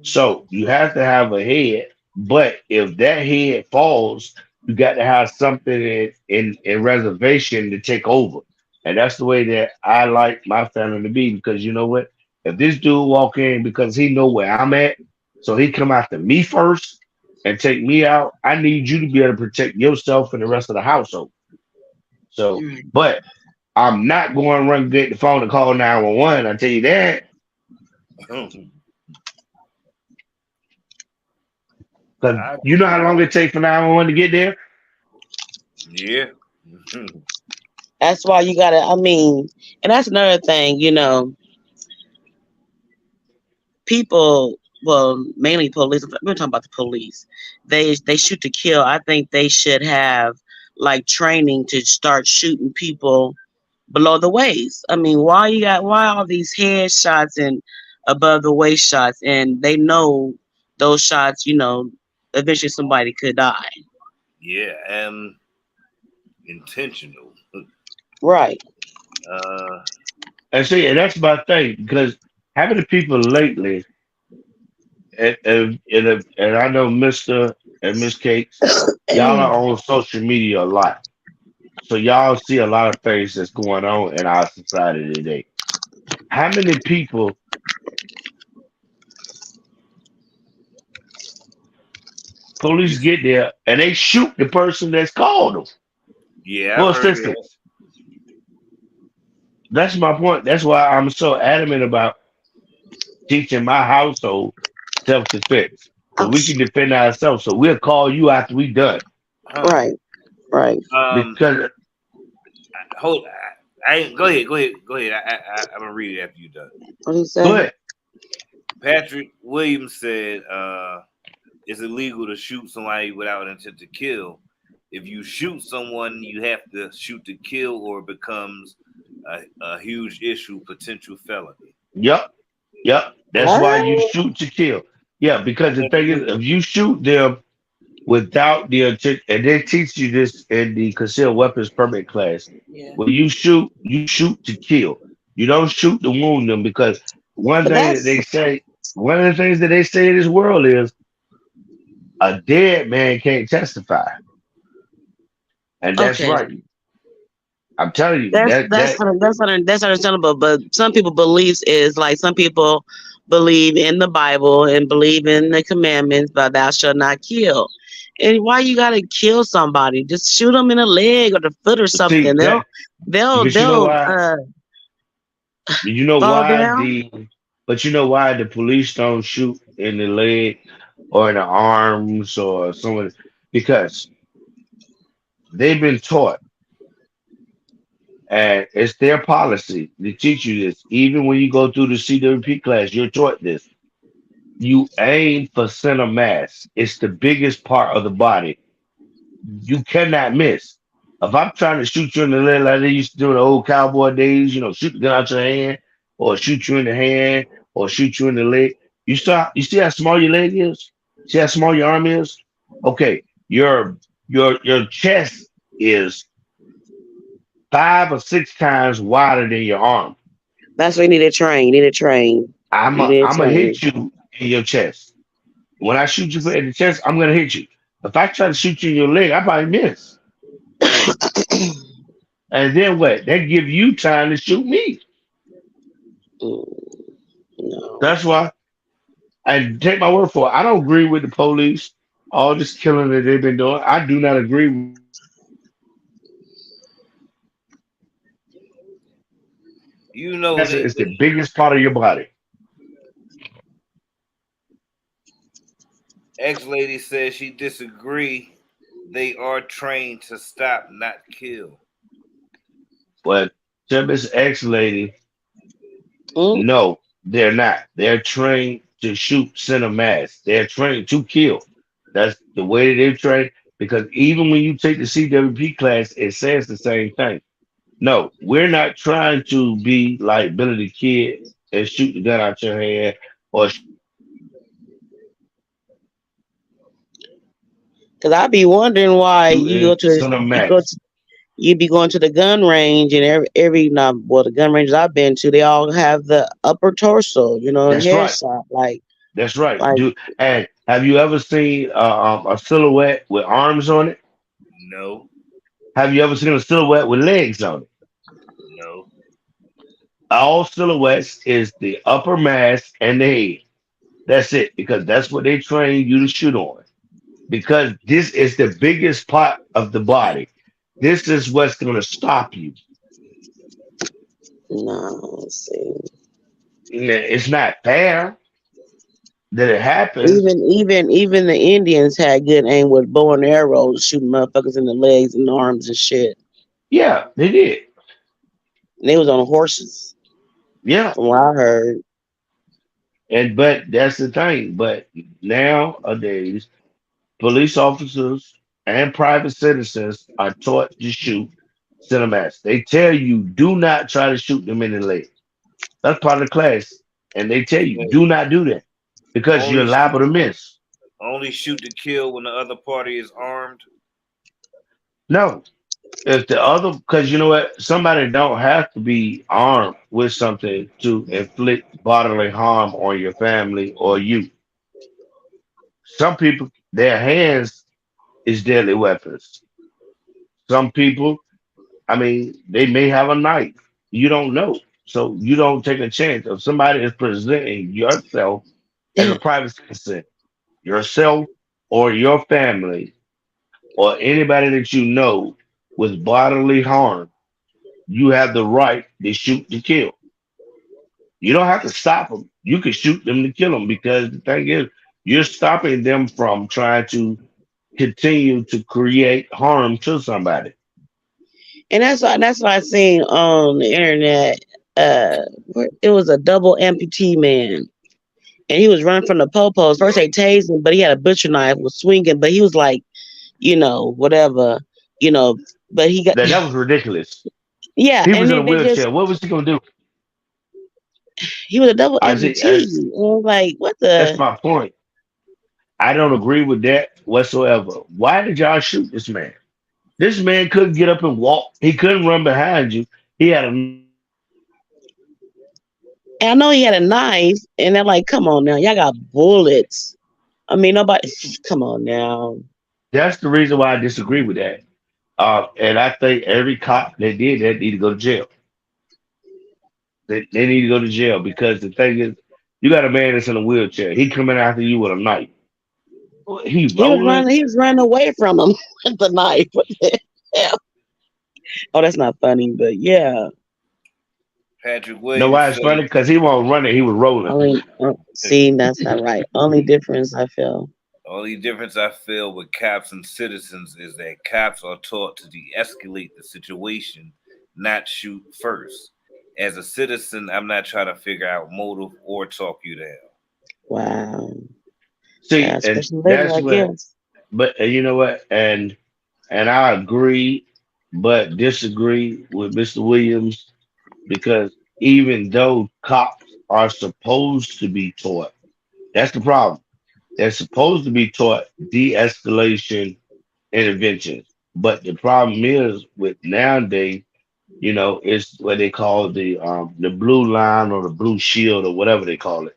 So you have to have a head, but if that head falls, you got to have something in reservation to take over. And that's the way that I like my family to be because you know what? If this dude walk in because he know where I'm at, so he come after me first and take me out, I need you to be able to protect yourself and the rest of the household. So, Mm. but I'm not going to run get the phone and call 911. I tell you that because I you know how long it takes for 911 to get there. yeah. That's why you gotta. I mean, and that's another thing. People. Well, mainly police. We're talking about the police. They shoot to kill. I think they should have like training to start shooting people below the waist. I mean, why all these head shots and above the waist shots, and they know those shots. Eventually somebody could die. Yeah, and intentional. Right. Uh, And see, and that's my thing because having the people lately, and I know Mister and Miss Cakes, y'all are on social media a lot, so y'all see a lot of things that's going on in our society today. How many people police get there and they shoot the person that's called them yeah, I've for heard that. assistance? That's my point. That's why I'm so adamant about teaching my household self-defense. So we can defend ourselves. So we'll call you after we done. Huh. Right. Right. Um, Because hold. I ain't. Go ahead. Go ahead. Go ahead. I'm gonna read it after you done. What do you go say? ahead. Patrick Williams said, "It's illegal to shoot somebody without intent to kill. If you shoot someone, you have to shoot to kill, or it becomes a huge issue, potential felony." Yep. Yep. That's why you What? shoot to kill. Yeah, because the And thing is, if you shoot them without the intent, and they teach you this in the concealed weapons permit class, Yeah. when you shoot to kill. You don't shoot to wound them because one But thing that that's they say, one of the things that they say in this world is a dead man can't testify, and that's okay. right. I'm telling you That's that that's that's understandable. But some people beliefs is like some people believe in the Bible and believe in the commandments, but thou shalt not kill. And why you gotta kill somebody? Just shoot them in the leg or the foot or see something. They'll that they'll because you know they'll why uh you know fall why down. the but you know why the police don't shoot in the leg or in the arms or someone because they've been taught and it's their policy to teach you this. Even when you go through the CWP class, you're taught this. You aim for center mass. It's the biggest part of the body. You cannot miss. If I'm trying to shoot you in the leg like they used to do in the old cowboy days, shoot the gun out your hand, or shoot you in the hand, or shoot you in the leg. You see how small your leg is? See how small your arm is? Okay, your chest is 5 or 6 times wider than your arm. That's why you need to train. You need to train. You need I'm to gonna train. hit you in your chest. When I shoot you in the chest, I'm gonna hit you. If I try to shoot you in your leg, I probably miss. And then what? That give you time to shoot me. Mm, no. That's why. And take my word for it. I don't agree with the police. All this killing that they've been doing. I do not agree with you know that. that It's the biggest part of your body. ex lady says she disagree. They are trained to stop, not kill. But to Miss X lady, Mm, no, they're not. They're trained to shoot center mass. They're trained to kill. That's the way that they're trained. Because even when you take the CWP class, it says the same thing. No, we're not trying to be like Billy the Kid and shoot the gun out your hand or shoot the gun out your hand and Cause I be wondering why you shooting go to you go cinemax. to you be going to the gun range and every now well the gun ranges I've been to they all have the upper torso, and That's right. headshot That's right. like Do and have you ever seen a silhouette with arms on it? No, Have you ever seen a silhouette with legs on it? no. All silhouettes is the upper mass and the head. That's it, because that's what they train you to shoot on. Because this is the biggest part of the body. This is what's going to stop you. no. Let's see. It's not fair that it happens. Even the Indians had good aim with bow and arrows, shooting motherfuckers in the legs and arms and shit. Yeah, they did. And they was on horses, Yeah, from what I heard. and but that's the thing. But nowadays, police officers and private citizens are taught to shoot cinemats. They tell you do not try to shoot them in the leg. That's part of the class, and they tell you Wait, do not do that because you're only shoot, liable to miss. only shoot to kill when the other party is armed. No, if the other, because you know what, somebody don't have to be armed with something to inflict bodily harm on your family or you. Some people, their hands is deadly weapons. Some people, I mean, they may have a knife. You don't know. So you don't take a chance. If somebody is presenting yourself as a private citizen, yourself or your family or anybody that you know with bodily harm, you have the right to shoot to kill. You don't have to stop them. You can shoot them to kill them because the thing is, you're stopping them from trying to continue to create harm to somebody. And that's why I seen on the internet. It was a double amputee man, and he was running from the popos. First they tased him, but he had a butcher knife, was swinging, but he was like, whatever, you know. But he got That was ridiculous. yeah, He and was in a then they just wheelchair. What was he gonna do? he was a double I see. amputee. And I was like, what That's the? my point. I don't agree with that whatsoever. Why did y'all shoot this man? This man couldn't get up and walk. He couldn't run behind you. He had a knife. And I know he had a knife, and they're like, come on now, y'all got bullets. I mean, nobody. Come on now. That's the reason why I disagree with that. And I think every cop that did that need to go to jail. They need to go to jail because the thing is, you got a man that's in a wheelchair. He coming after you with a knife. He He was rolling. running. He was running away from him with the knife. What the hell? Oh, that's not funny, but yeah. Patrick Know Williams why it's say funny? Because he wasn't running. He was rolling. Only see, that's not right. Only difference I feel. only difference I feel with cops and citizens is that cops are taught to de-escalate the situation, not shoot first. As a citizen, I'm not trying to figure out motive or talk you down. Wow. See, That's and Christian living, that's I what. guess. But you know what? And I agree, but disagree with Mr. Williams because even though cops are supposed to be taught, that's the problem. They're supposed to be taught de-escalation interventions. But the problem is with nowadays, it's what they call the blue line or the blue shield or whatever they call it.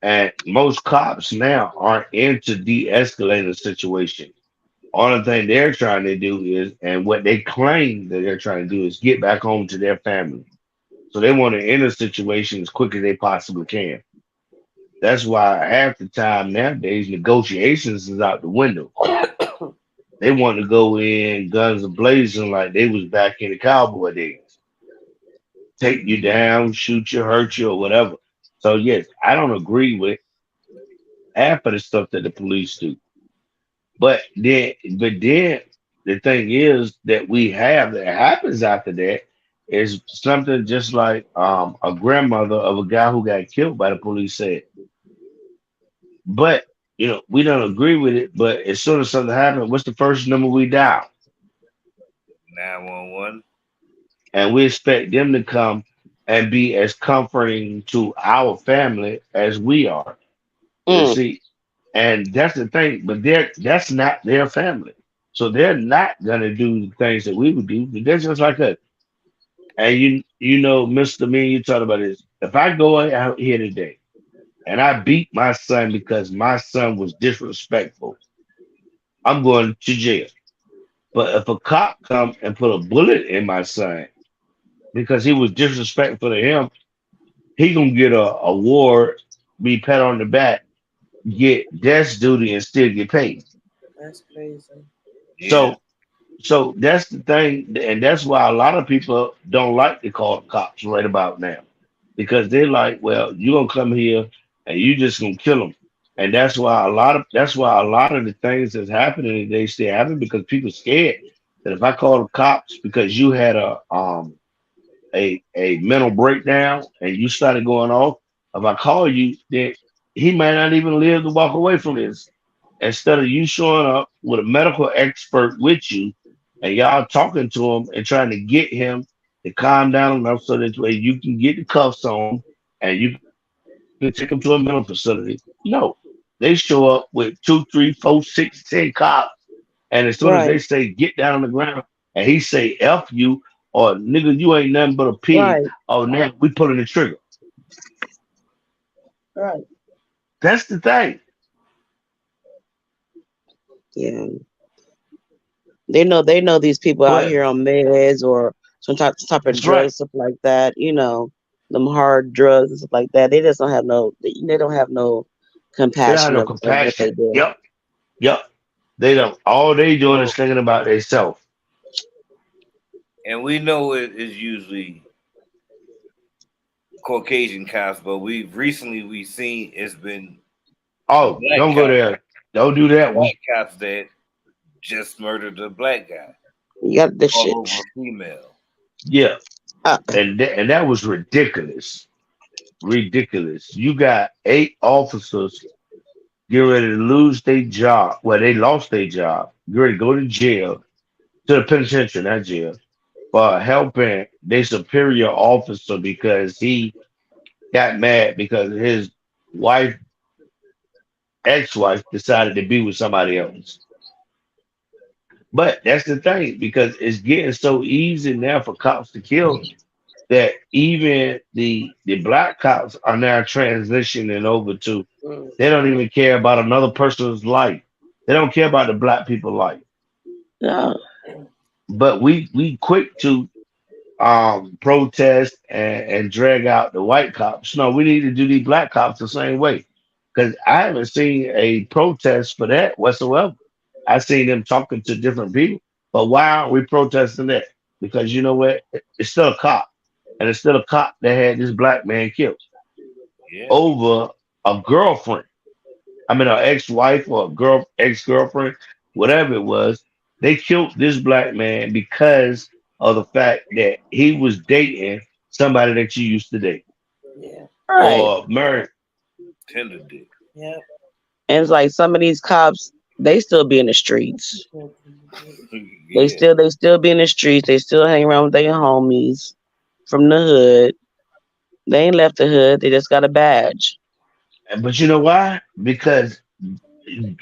And most cops now aren't into de-escalating the situation. Only thing they're trying to do is, and what they claim that they're trying to do is get back home to their family. So they want to end the situation as quick as they possibly can. That's why half the time nowadays negotiations is out the window. They want to go in guns a blazing like they was back in the cowboy days. Take you down, shoot you, hurt you, or whatever. So yes, I don't agree with half of the stuff that the police do. But then the thing is that we have that happens after that is something just like a grandmother of a guy who got killed by the police said. But we don't agree with it. But as soon as something happens, what's the first number we dial? 911. and we expect them to come and be as comforting to our family as we are. You Mm, see, and that's the thing. But that's not their family, so they're not gonna do the things that we would do. They're just like us. And you know, Mister Me, you talked about this. If I go out here today and I beat my son because my son was disrespectful, I'm going to jail. But if a cop come and put a bullet in my son because he was disrespectful to him, he gonna get a award, be pat on the back, get desk duty, and still get paid. That's crazy. Yeah. So so that's the thing, and that's why a lot of people don't like to call the cops right about now, because they're like, well, you're gonna come here and you just gonna kill them, and that's why a lot of the things that's happening they stay happening because people scared that if I call the cops because you had a mental breakdown and you started going off, if I call you, then he might not even live to walk away from this. Instead of you showing up with a medical expert with you and y'all talking to him and trying to get him to calm down enough so that way you can get the cuffs on and you can take him to a mental facility. No, they show up with two, three, four, six, 10 cops, and as soon as they right, say get down on the ground and he say F you or nigga you ain't nothing but a pig, right, oh now we pulling the trigger. right. That's the thing. Yeah, they know these people out But here on meds or some type of that's right. drugs, stuff like that. Them hard drugs and stuff like that. They just don't have no. They don't have no They don't have compassion no of what they compassion. do. Yep. Yep. They don't. All they doing is thinking about themselves. And we know it is usually Caucasian cops, but we've seen it's been Oh, black don't go cops, there. Don't do that one. black cops that just murdered a black guy You got this all shit. over a female. Yeah, Uh, and that was ridiculous. Ridiculous. You got 8 officers getting ready to lose their job. Well, they lost their job. Get ready to go to jail, to the penitentiary, not jail, for helping their superior officer because he got mad because his wife, ex-wife, decided to be with somebody else. But that's the thing because it's getting so easy now for cops to kill that even the black cops are now transitioning over to Mm. they don't even care about another person's life. They don't care about the black people's life. no, But we quick to protest and drag out the white cops. No, we need to do these black cops the same way. Because I haven't seen a protest for that whatsoever. I've seen them talking to different people. But why aren't we protesting that? Because you know what? It's still a cop. And it's still a cop that had this black man killed Yeah. over a girlfriend. I mean, an ex-wife or a ex-girlfriend, whatever it was. They killed this black man because of the fact that he was dating somebody that you used to date Yeah. right. or married. Tender dick. Yep. And it's like some of these cops, they still be in the streets. They Yeah. still they still be in the streets. They still hang around with their homies from the hood. They ain't left the hood. They just got a badge. But you know why? Because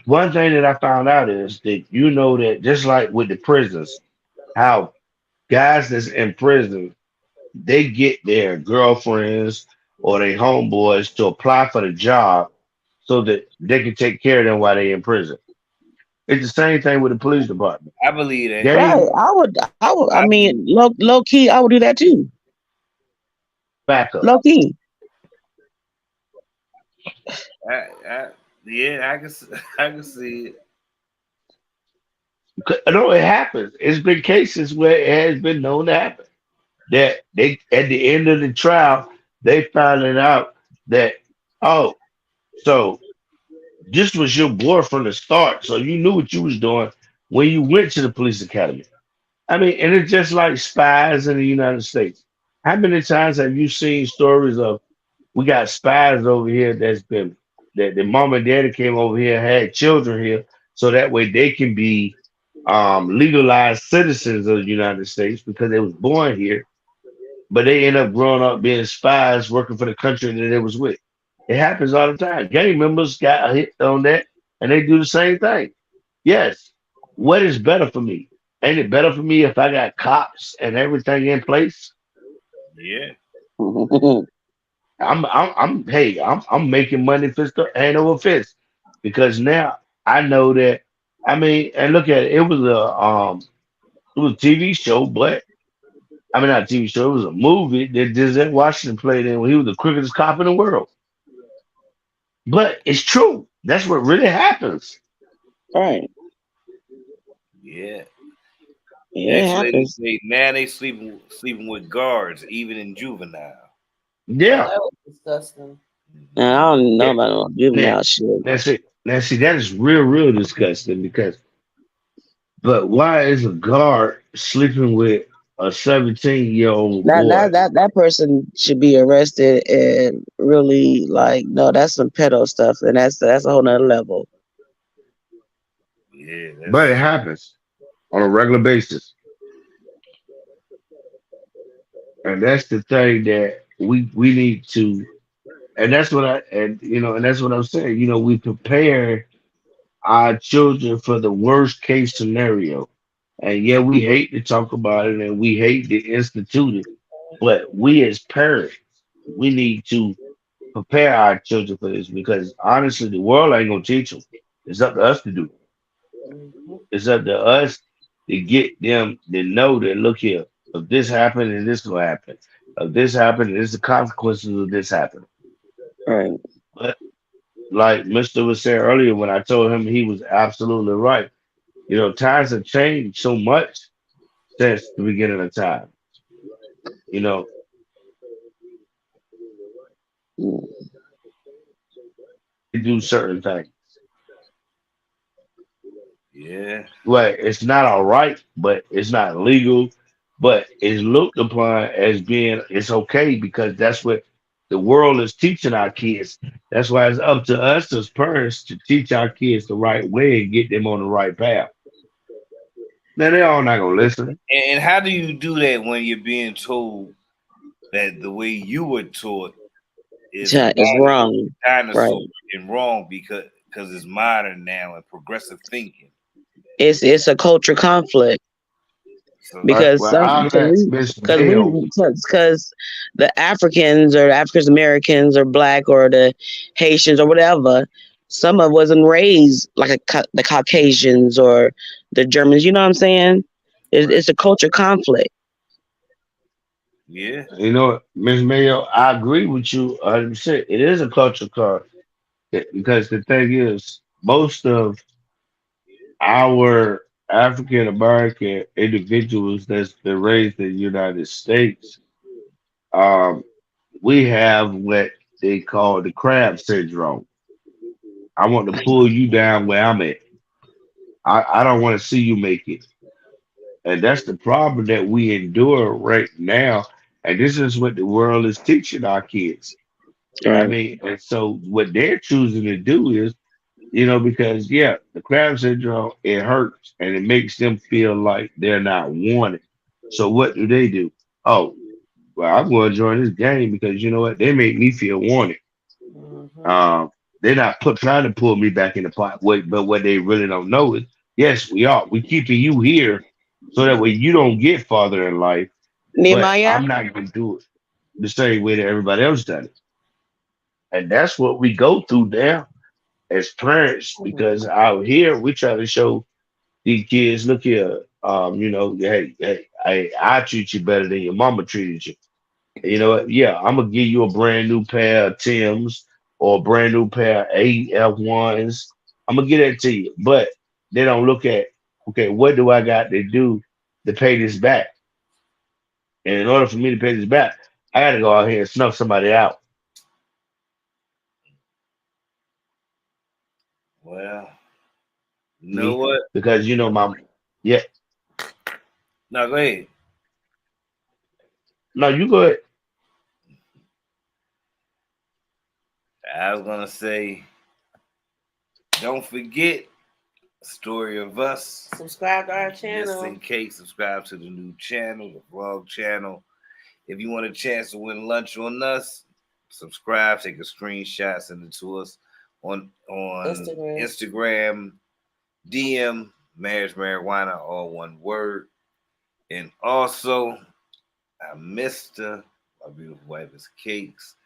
one thing that I found out is that you know that just like with the prisons, how guys that's in prison, they get their girlfriends or their homeboys to apply for the job so that they can take care of them while they're in prison. It's the same thing with the police department. I believe that. Right. They I would. I I mean, believe low key, I would do that too. back up. Low key. I yeah, I can see it. No, it happens. It's been cases where it has been known to happen. That they at the end of the trial, they finding out that, oh, so this was your boy from the start, so you knew what you was doing when you went to the police academy. I mean, and it's just like spies in the United States. How many times have you seen stories of we got spies over here that's been that the mom and daddy came over here, had children here, so that way they can be legalized citizens of the United States because they was born here. but they end up growing up being spies working for the country that they was with. It happens all the time. Gang members got hit on that, and they do the same thing. Yes. What is better for me? Ain't it better for me if I got cops and everything in place? Yeah. I'm making money fist up, hand over fist, because now I know that. I mean, and look at it. It was a TV show, but I mean not a TV show. It was a movie that Denzel Washington played in when he was the quickest cop in the world. But it's true. That's what really happens. Right. Yeah. Yeah, it Next lady happens. say now they sleeping with guards, even in juvenile. Oh, Yeah. that was disgusting. And I Mhm. don't know Yeah. about no Now, juvenile shit. that's it. Now, see, that is real disgusting because, but why is a guard sleeping with a 17-year-old That boy? that that that person should be arrested and really like no, that's some pedo stuff, and that's a whole nother level. Yeah, But it that's happens on a regular basis. And that's the thing that we need to, and that's what I, and that's what I'm saying. We prepare our children for the worst case scenario. And yeah, we hate to talk about it and we hate to institute it, but we as parents, we need to prepare our children for this because honestly, the world ain't gonna teach them. It's up to us to do. Mm-hmm. It's up to us to get them to know that look here, if this happened and this will happen. If this happened, and this is the consequences of this happening. Right. But like Mr. was saying earlier, when I told him he was absolutely right. Times have changed so much since the beginning of time. You know, Mm. they do certain things. yeah, Well, it's not all right, but it's not legal, but it's looked upon as being it's okay because that's what the world is teaching our kids. That's why it's up to us as parents to teach our kids the right way and get them on the right path. Now they're all not gonna listen. and how do you do that when you're being told that the way you were taught is Yeah, it's invalid, wrong. Right. dinosaur, and wrong because it's modern now and progressive thinking? It's a culture conflict So All right. because Well, some I'll let Miss Mayo. because the Africans or African Americans or black or the Haitians or whatever, some of wasn't raised like the Caucasians or the Germans. You know what I'm saying? right, It's a culture conflict. yeah, Miss Mayo, I agree with you 100%. It is a culture card because the thing is, most of our African American individuals that's been raised in the United States, um, we have what they call the crab syndrome. I want to pull you down where I'm at. I don't want to see you make it. And that's the problem that we endure right now. And this is what the world is teaching our kids. I Right. mean, and so what they're choosing to do is, because yeah, the crab syndrome, it hurts and it makes them feel like they're not wanted. So what do? Oh, well, I'm going to join this game because you know what? They make me feel wanted. Mm-hmm. Um, they're not trying to pull me back in the pot. But what they really don't know is, yes, we are. We keeping you here so that way you don't get farther in life. But Nehemiah. I'm not going to do it the same way that everybody else done it. And that's what we go through now as parents because out here we try to show these kids, look here, I treat you better than your mama treated you. You know what? Yeah, I'm gonna give you a brand new pair of Tim's or a brand new pair of AF1s. I'm gonna get that to you. But they don't look at, okay, what do I got to do to pay this back? And in order for me to pay this back, I gotta go out here and snuff somebody out. well, you know Me. what? Because yeah, No, go ahead. no, you go ahead. I was gonna say, don't forget story of us. Subscribe to our Just channel. in case, subscribe to the new channel, the vlog channel. If you want a chance to win lunch on us, subscribe, take a screenshot, send it to us on Instagram, DM marriage marijuana, all one word. And also, I Mr. My beautiful wife is Cakes.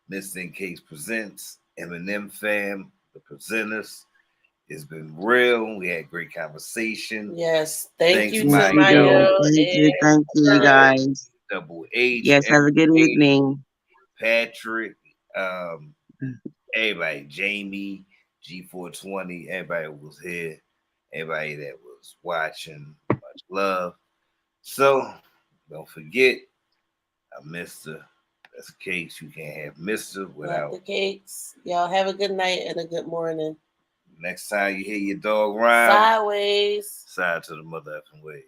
MISTA&CAKZ presents Eminem Fam, the presenters. It's been real. We had great conversation. Yes. Thank you to Thank my you. Thank you. Thank you, guys. Double H. Yes, have a good evening. Patrick, everybody, Jamie, G420, everybody was here, everybody that was watching, much love. So don't forget, I Mr. That's Cakes. You can't have Mr. without the Cakes. Y'all have a good night and a good morning. Next time you hear your dog rhyme, sideways, side to the mother effing way.